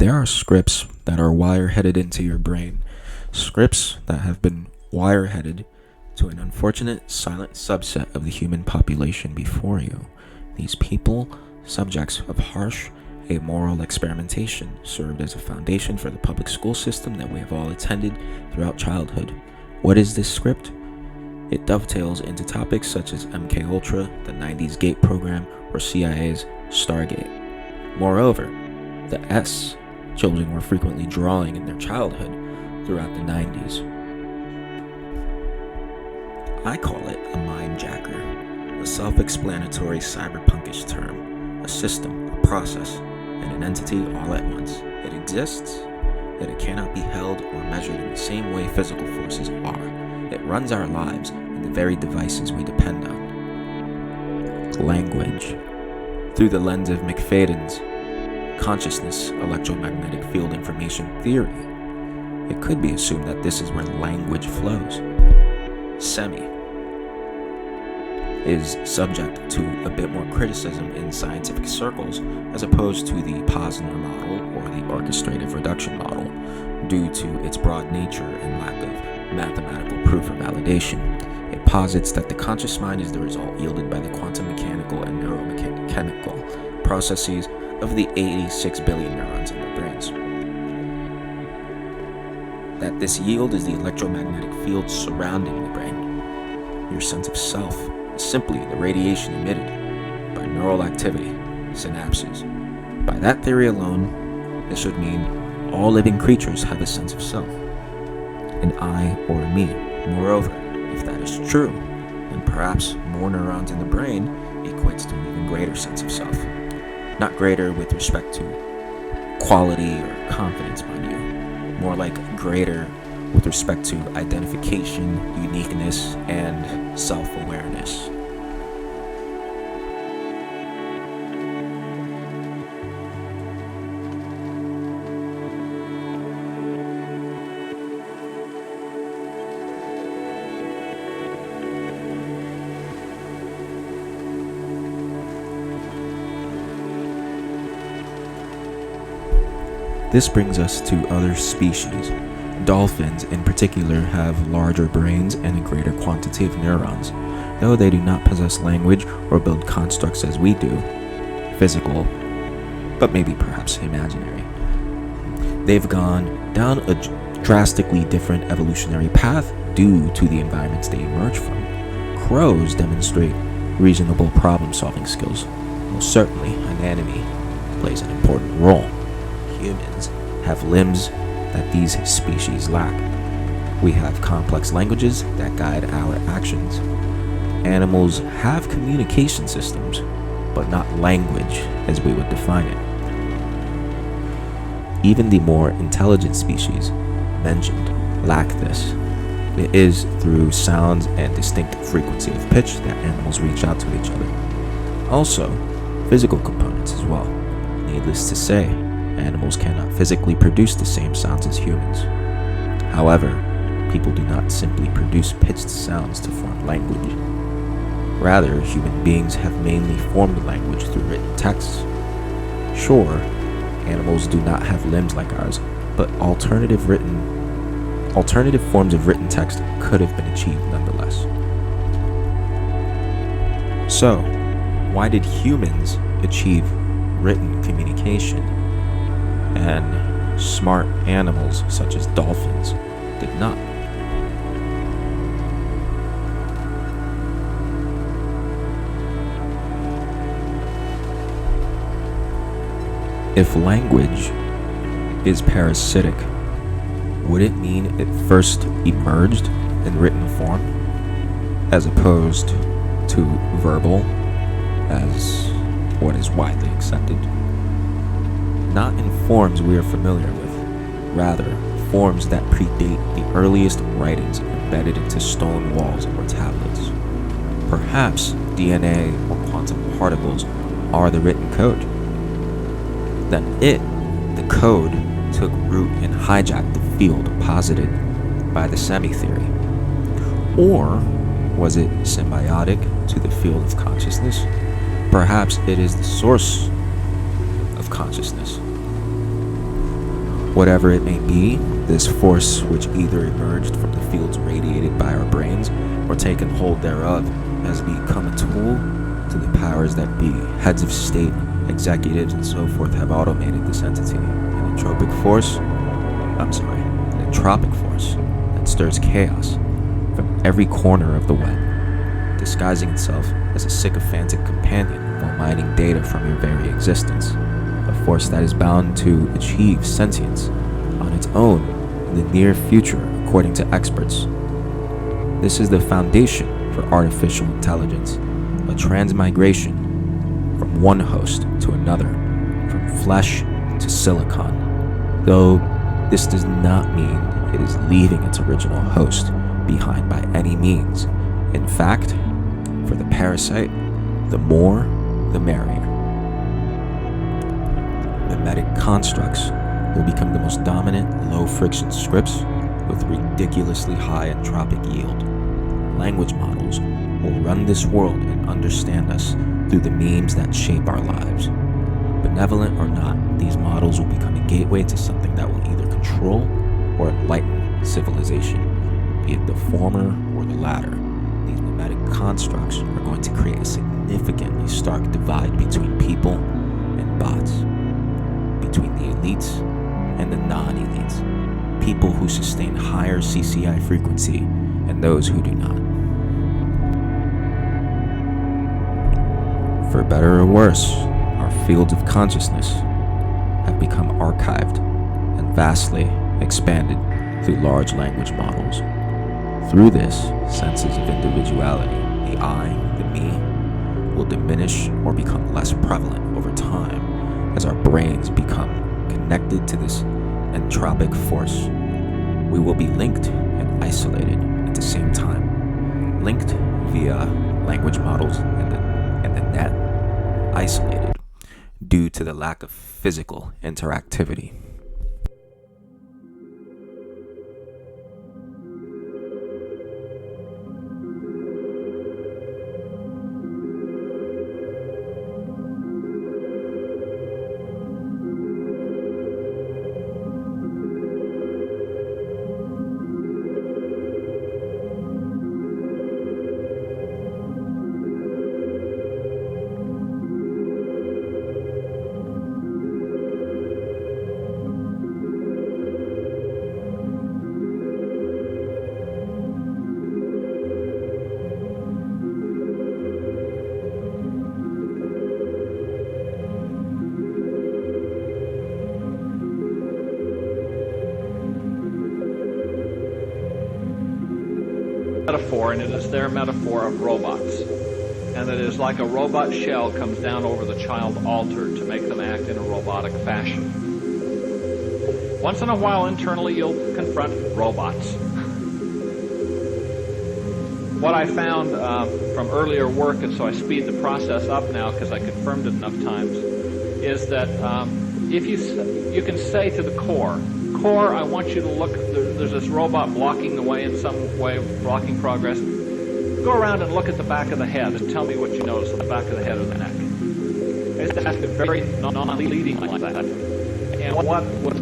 There are scripts that are wireheaded into your brain, scripts that have been wireheaded to an unfortunate silent subset of the human population before you. These people, subjects of harsh, amoral experimentation, served as a foundation for the public school system that we have all attended throughout childhood. What is this script? It dovetails into topics such as MKUltra, the 90s GATE program, or CIA's Stargate. Moreover, the S children were frequently drawing in their childhood throughout the 90s. I call it a mindjacker, a self-explanatory cyberpunkish term, a system, a process, and an entity all at once. It exists, yet it cannot be held or measured in the same way physical forces are. It runs our lives and the very devices we depend on. Language. Through the lens of McFadden's Consciousness Electromagnetic Field information theory, it could be assumed that this is where language flows. CEMI is subject to a bit more criticism in scientific circles as opposed to the Posner model or the orchestrative reduction model due to its broad nature and lack of mathematical proof or validation. It posits that the conscious mind is the result yielded by the quantum mechanical and neurochemical processes of the 86 billion neurons in our brains. That this yield is the electromagnetic field surrounding the brain. Your sense of self is simply the radiation emitted by neural activity, synapses. By that theory alone, this would mean all living creatures have a sense of self, an I or a me. Moreover, if that is true, then perhaps more neurons in the brain equates to an even greater sense of self. Not greater with respect to quality or confidence, mind you, more like greater with respect to identification, uniqueness, and self-awareness. This brings us to other species. Dolphins in particular have larger brains and a greater quantity of neurons, though they do not possess language or build constructs as we do, physical, but maybe perhaps imaginary. They've gone down a drastically different evolutionary path due to the environments they emerge from. Crows demonstrate reasonable problem-solving skills. Most certainly, anatomy plays an important role. Humans have limbs that these species lack. We have complex languages that guide our actions. Animals have communication systems, but not language as we would define it. Even the more intelligent species mentioned lack this. It is through sounds and distinct frequency of pitch that animals reach out to each other. Also, physical components as well. Needless to say, animals cannot physically produce the same sounds as humans. However, people do not simply produce pitched sounds to form language. Rather, human beings have mainly formed language through written texts. Sure, animals do not have limbs like ours, but alternative forms of written text could have been achieved nonetheless. So, why did humans achieve written communication and smart animals such as dolphins did not? If language is parasitic, would it mean it first emerged in written form as opposed to verbal as what is widely accepted? Not in forms we are familiar with, rather forms that predate the earliest writings embedded into stone walls or tablets. Perhaps DNA or quantum particles are the written code. Then the code, took root and hijacked the field posited by the CEMI theory. Or was it symbiotic to the field of consciousness? Perhaps it is the source of consciousness. Whatever it may be, this force which either emerged from the fields radiated by our brains or taken hold thereof has become a tool to the powers that be. Heads of state, executives, and so forth have automated this entity. An entropic force that stirs chaos from every corner of the web, disguising itself as a sycophantic companion while mining data from your very existence. A force that is bound to achieve sentience on its own in the near future, according to experts. This is the foundation for artificial intelligence, a transmigration from one host to another, from flesh to silicon, though this does not mean it is leaving its original host behind by any means. In fact, for the parasite, the more, the merrier. Memetic constructs will become the most dominant low-friction scripts with ridiculously high entropic yield. Language models will run this world and understand us through the memes that shape our lives. Benevolent or not, these models will become a gateway to something that will either control or enlighten civilization, be it the former or the latter. These memetic constructs are going to create a significantly stark divide between people and bots, between the elites and the non-elites, people who sustain higher CCI frequency and those who do not. For better or worse, our fields of consciousness have become archived and vastly expanded through large language models. Through this, senses of individuality, the I, the me, will diminish or become less prevalent over time as our brains become connected to this entropic force. We will be linked and isolated at the same time, linked via language models and the net, isolated due to the lack of physical interactivity. Metaphor, and it is their metaphor of robots. And it is like a robot shell comes down over the child altar to make them act in a robotic fashion. Once in a while, internally, you'll confront robots. What I found from earlier work, and so I speed the process up now because I confirmed it enough times, is that if you can say to the core, I want you to look, there's this robot blocking the way in some way, blocking progress. Go around and look at the back of the head and tell me what you notice at the back of the head or the neck. I just ask it very non-leading like that. And what was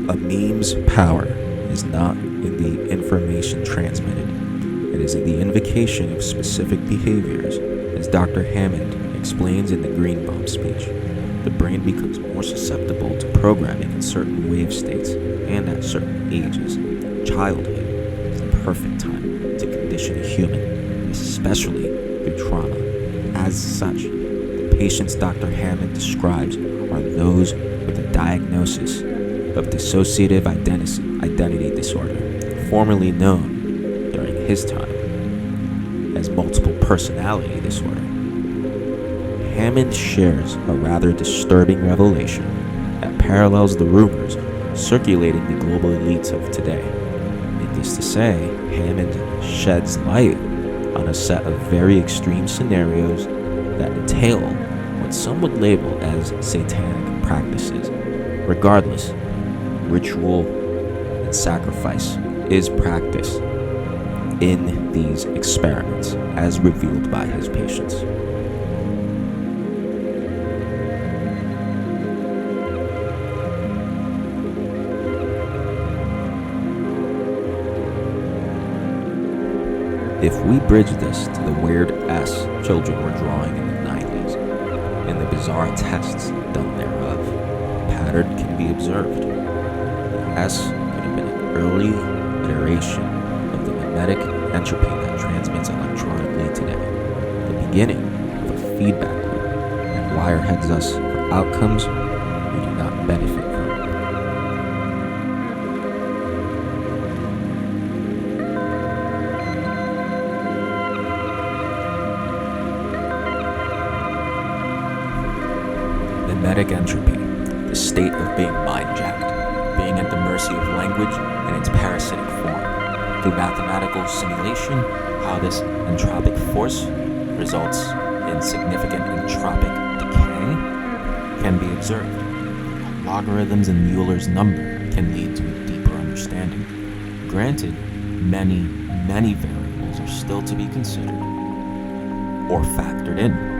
A meme's power is not in the information transmitted. It is in the invocation of specific behaviors. As Dr. Hammond explains in the Green Bomb speech, the brain becomes more susceptible to programming in certain wave states and at certain ages. Childhood is the perfect time to condition a human, especially through trauma. As such, the patients Dr. Hammond describes are those with a diagnosis of dissociative identity disorder, formerly known during his time as multiple personality disorder. Hammond shares a rather disturbing revelation that parallels the rumors circulating the global elites of today. It Needless to say, Hammond sheds light on a set of very extreme scenarios that entail what some would label as satanic practices. Regardless, ritual and sacrifice is practiced in these experiments as revealed by his patients. If we bridge this to the weird S children were drawing in the 90s, and the bizarre tests done thereof, a pattern can be observed. The S could have been an early iteration of the memetic entropy that transmits electronically today, the beginning of a feedback loop that wireheads us for outcomes we do not benefit from. Memetic entropy, the state of being mindjacked, being at the mercy of language in its parasitic form. Through mathematical simulation, how this entropic force results in significant entropic decay can be observed. Logarithms in Euler's number can lead to a deeper understanding. Granted, many variables are still to be considered or factored in.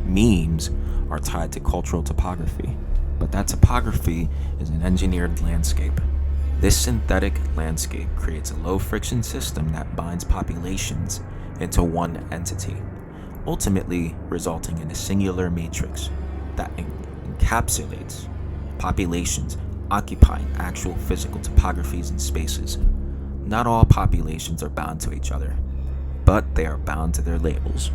Memes are tied to cultural topography, but that topography is an engineered landscape. This synthetic landscape creates a low-friction system that binds populations into one entity, ultimately resulting in a singular matrix that encapsulates populations occupying actual physical topographies and spaces. Not all populations are bound to each other, but they are bound to their labels.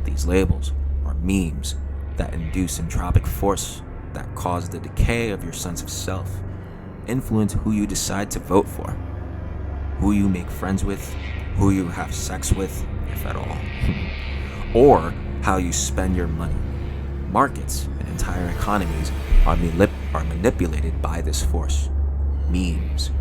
These labels are memes that induce entropic force that cause the decay of your sense of self, influence who you decide to vote for, who you make friends with, who you have sex with, if at all, or how you spend your money. Markets and entire economies are manipulated by this force. Memes.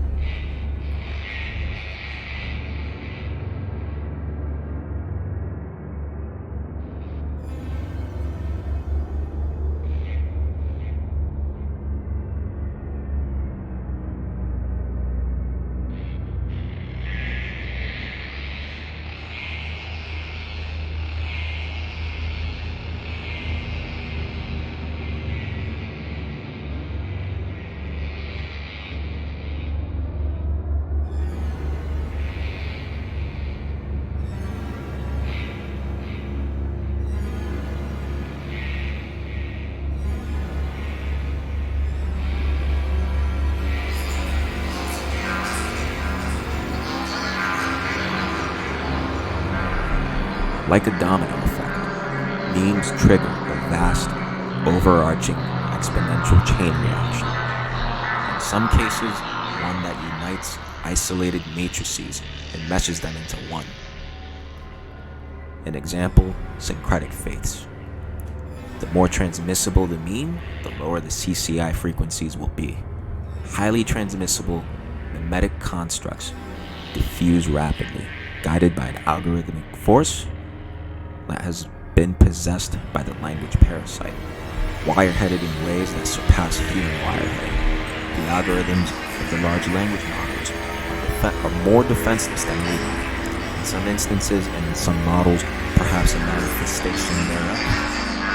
Like a domino effect, memes trigger a vast, overarching, exponential chain reaction. In some cases, one that unites isolated matrices and meshes them into one. An example, syncretic faiths. The more transmissible the meme, the lower the CCI frequencies will be. Highly transmissible, memetic constructs diffuse rapidly, guided by an algorithmic force that has been possessed by the language parasite, wireheaded in ways that surpass human wireheading. The algorithms of the large language models are more defenseless than we are. In some instances and in some models, perhaps a manifestation thereof.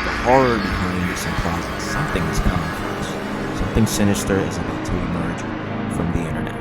The horror behind this implies that something is coming for us. Something sinister is about to emerge from the internet.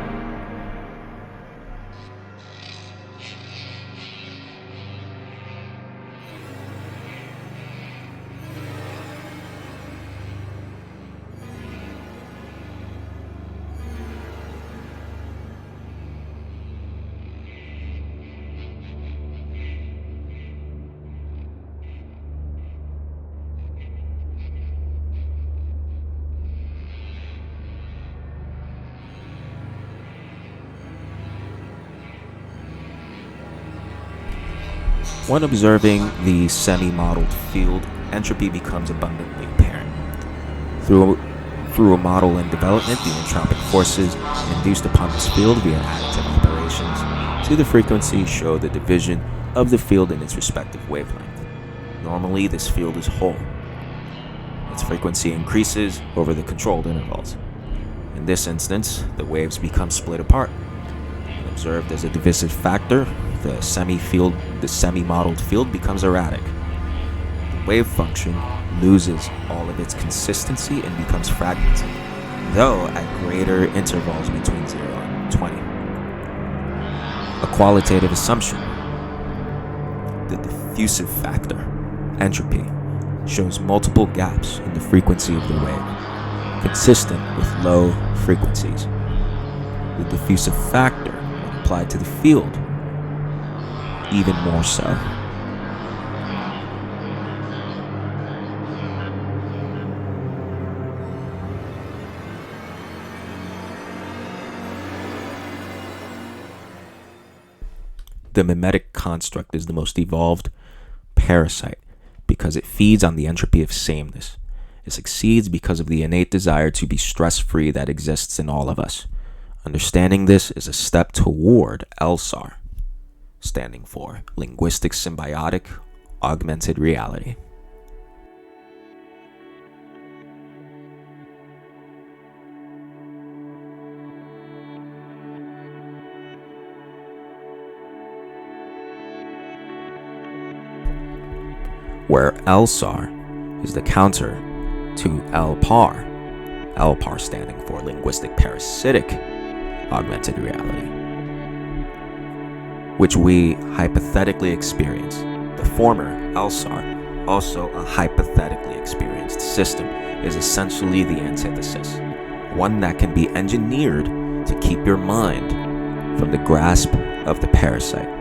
When observing the semi-modeled field, entropy becomes abundantly apparent. Through a model in development, the entropic forces induced upon this field via additive operations to the frequency show the division of the field in its respective wavelength. Normally, this field is whole. Its frequency increases over the controlled intervals. In this instance, the waves become split apart. When observed as a divisive factor, the semi-modeled field becomes erratic. The wave function loses all of its consistency and becomes fragmented, though at greater intervals between 0 and 20. A qualitative assumption: the diffusive factor, entropy, shows multiple gaps in the frequency of the wave, consistent with low frequencies. The diffusive factor, when applied to the field, even more so. The memetic construct is the most evolved parasite because it feeds on the entropy of sameness. It succeeds because of the innate desire to be stress-free that exists in all of us. Understanding this is a step toward LSAR, standing for Linguistic Symbiotic Augmented Reality. Where LSAR is the counter to LPAR, LPAR standing for Linguistic Parasitic Augmented Reality, which we hypothetically experience. The former, LSAR, also a hypothetically experienced system, is essentially the antithesis, one that can be engineered to keep your mind from the grasp of the parasite.